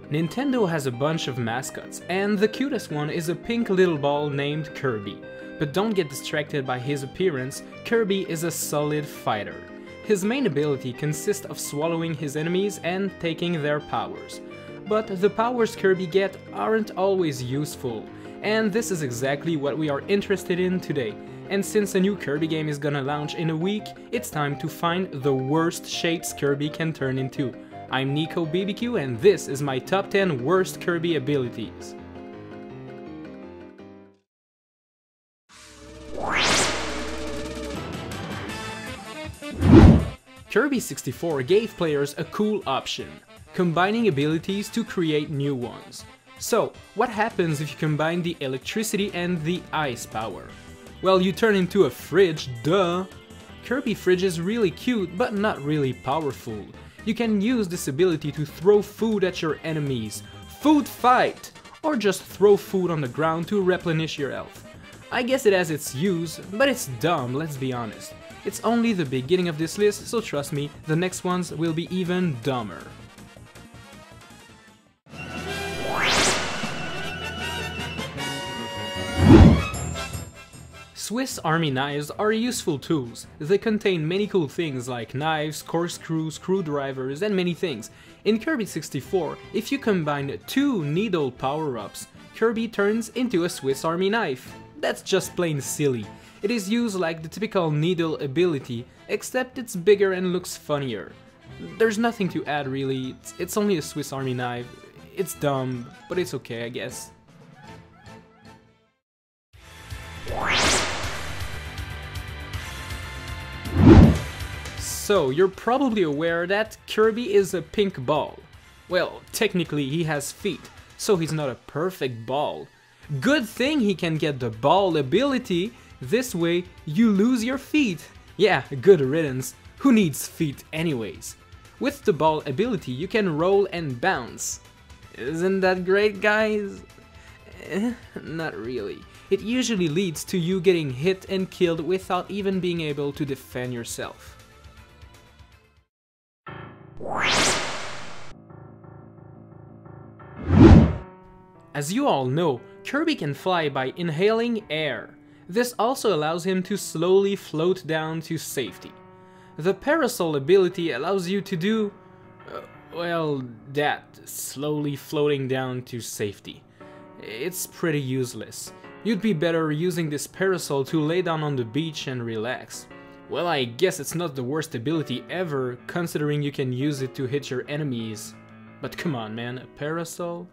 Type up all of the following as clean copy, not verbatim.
Nintendo has a bunch of mascots, and the cutest one is a pink little ball named Kirby. But don't get distracted by his appearance, Kirby is a solid fighter. His main ability consists of swallowing his enemies and taking their powers. But the powers Kirby get aren't always useful, and this is exactly what we are interested in today. And since a new Kirby game is gonna launch in a week, it's time to find the worst shapes Kirby can turn into. I'm Nico BBQ and this is my top 10 worst Kirby abilities. Kirby 64 gave players a cool option, combining abilities to create new ones. So, what happens if you combine the electricity and the ice power? Well, you turn into a fridge, duh! Kirby Fridge is really cute, but not really powerful. You can use this ability to throw food at your enemies, food fight, or just throw food on the ground to replenish your health. I guess it has its use, but it's dumb, let's be honest. It's only the beginning of this list, so trust me, the next ones will be even dumber. Swiss Army knives are useful tools. They contain many cool things like knives, corkscrews, screwdrivers, and many things. In Kirby 64, if you combine two needle power-ups, Kirby turns into a Swiss Army knife. That's just plain silly. It is used like the typical needle ability, except it's bigger and looks funnier. There's nothing to add really, it's only a Swiss Army knife. It's dumb, but it's okay I guess. So, you're probably aware that Kirby is a pink ball. Well, technically he has feet, so he's not a perfect ball. Good thing he can get the ball ability, this way you lose your feet. Yeah, good riddance, who needs feet anyways? With the ball ability you can roll and bounce. Isn't that great, guys? Not really. It usually leads to you getting hit and killed without even being able to defend yourself. As you all know, Kirby can fly by inhaling air. This also allows him to slowly float down to safety. The parasol ability allows you to do, well, that, slowly floating down to safety. It's pretty useless. You'd be better using this parasol to lay down on the beach and relax. Well, I guess it's not the worst ability ever, considering you can use it to hit your enemies. But come on man, a parasol?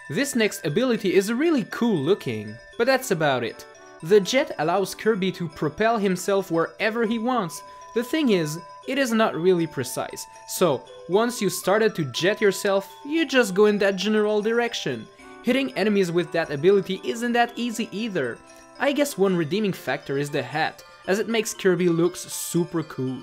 This next ability is really cool looking, but that's about it. The jet allows Kirby to propel himself wherever he wants. The thing is, it is not really precise, so once you started to jet yourself, you just go in that general direction. Hitting enemies with that ability isn't that easy either. I guess one redeeming factor is the hat, as it makes Kirby look super cool.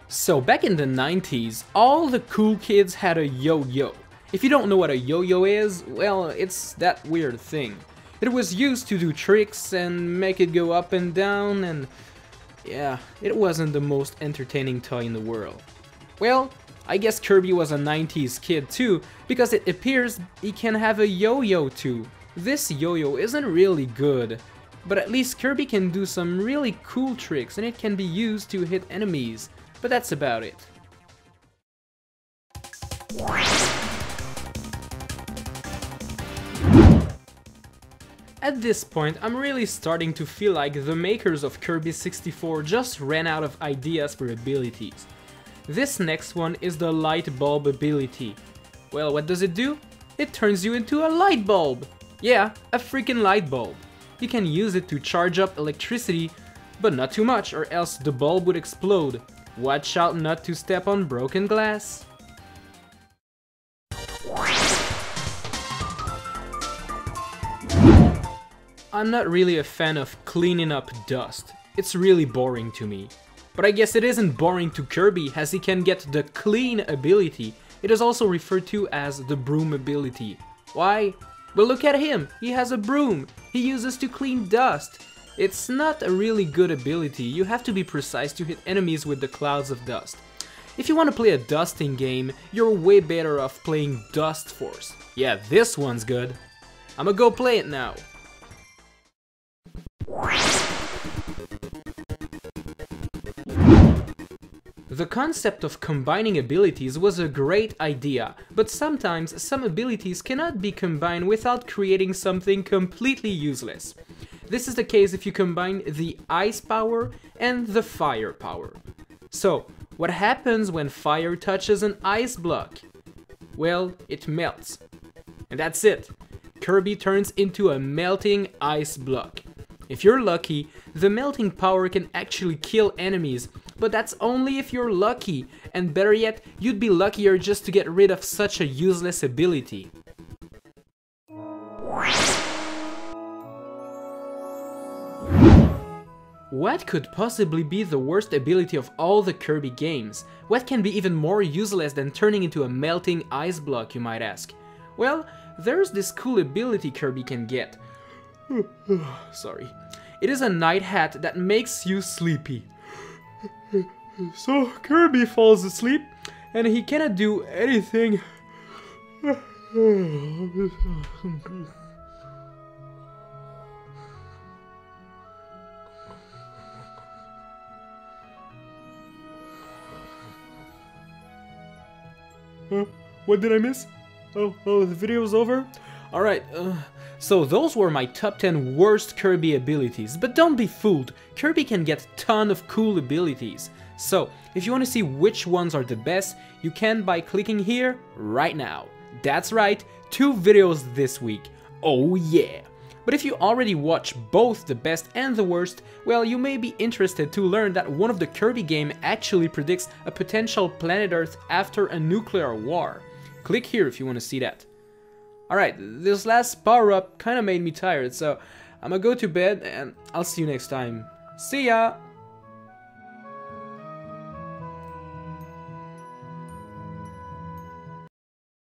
So back in the 90s, all the cool kids had a yo-yo. If you don't know what a yo-yo is, well, it's that weird thing. It was used to do tricks and make it go up and down, and yeah, it wasn't the most entertaining toy in the world. Well, I guess Kirby was a 90s kid too, because it appears he can have a yo-yo too. This yo-yo isn't really good, but at least Kirby can do some really cool tricks and it can be used to hit enemies. But that's about it. At this point, I'm really starting to feel like the makers of Kirby 64 just ran out of ideas for abilities. This next one is the light bulb ability. Well, what does it do? It turns you into a light bulb! Yeah, a freaking light bulb. You can use it to charge up electricity, but not too much or else the bulb would explode. Watch out not to step on broken glass. I'm not really a fan of cleaning up dust. It's really boring to me. But I guess it isn't boring to Kirby as he can get the clean ability. It is also referred to as the broom ability. Why? But look at him, he has a broom, he uses to clean dust. It's not a really good ability, you have to be precise to hit enemies with the clouds of dust. If you want to play a dusting game, you're way better off playing Dust Force. Yeah, this one's good. I'ma go play it now. The concept of combining abilities was a great idea, but sometimes some abilities cannot be combined without creating something completely useless. This is the case if you combine the ice power and the fire power. So, what happens when fire touches an ice block? Well, it melts. And that's it. Kirby turns into a melting ice block. If you're lucky, the melting power can actually kill enemies, but that's only if you're lucky, and better yet, you'd be luckier just to get rid of such a useless ability. What could possibly be the worst ability of all the Kirby games? What can be even more useless than turning into a melting ice block, you might ask? Well, there's this cool ability Kirby can get. Sorry. It is a night hat that makes you sleepy. So Kirby falls asleep and he cannot do anything. What did I miss? Oh, the video's over? Alright, so those were my top 10 worst Kirby abilities, but don't be fooled, Kirby can get a ton of cool abilities. So, if you want to see which ones are the best, you can by clicking here right now. That's right, 2 videos this week. Oh yeah! But if you already watched both the best and the worst, well, you may be interested to learn that one of the Kirby game actually predicts a potential planet Earth after a nuclear war. Click here if you want to see that. Alright, this last power-up kinda made me tired, so I'm gonna go to bed and I'll see you next time. See ya!